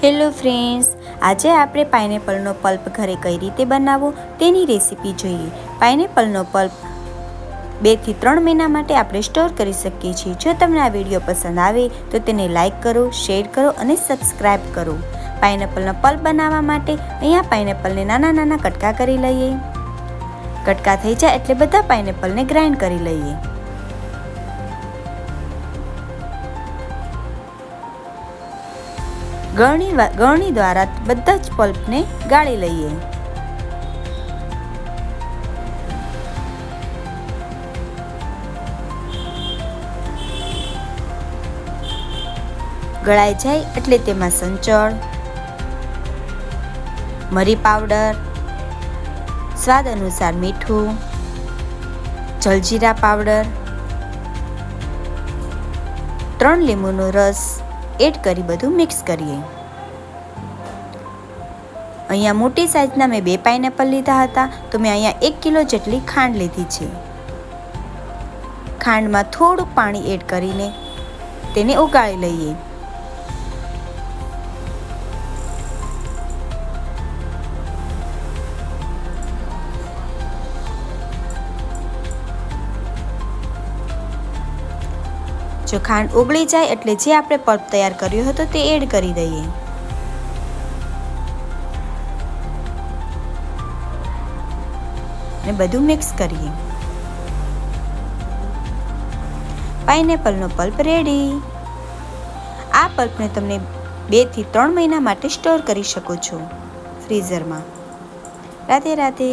Hello friends, આજે આપણે પાઇનેપલનો pulp ઘરે કઈ રીતે બનાવવો તેની રેસીપી જોઈએ. પાઇનેપલનો પલ્પ 2 થી 3 મહિના માટે આપણે સ્ટોર કરી શકીએ છીએ. જો તમને આ વિડીયો પસંદ આવે તો તેને લાઇક કરો, શેર કરો અને સબસ્ક્રાઈબ કરો. પાઇનેપલનો પલ્પ બનાવવા માટે અહીંયા પાઇનેપલને નાના નાના કટકા કરી લઈએ. કટકા થઈ જાય એટલે બધા પાઇનેપલને ગ્રાઇન્ડ કરી લઈએ. ગળણી દ્વારા બધા જ પલ્પને ગાળી લઈએ. ગળાઈ જાય એટલે તેમાં સંચળ, મરી પાવડર, સ્વાદ અનુસાર મીઠું, જલજીરા પાવડર, 3 લીંબુનો રસ એડ કરી બધું મિક્સ કરીએ. અહીંયા મોટી સાઈઝના મેં 2 પાઇનેપલ લીધા હતા, તો મેં અહીંયા 1 કિલો જેટલી ખાંડ લીધી છે. ખાંડમાં થોડુંક પાણી એડ કરીને તેને ઓગાળી લઈએ. જો ખાંડ ઓગળી જાય એટલે જે આપણે પલ્પ તૈયાર કર્યો હતો તે એડ કરી દઈએ. અને બધું મિક્સ કરીએ. પાઇનેપલનો પલ્પ રેડી. આ પલ્પને તમને 2 થી 3 મહિના માટે સ્ટોર કરી શકો છો ફ્રીઝરમાં. રાધે રાધે.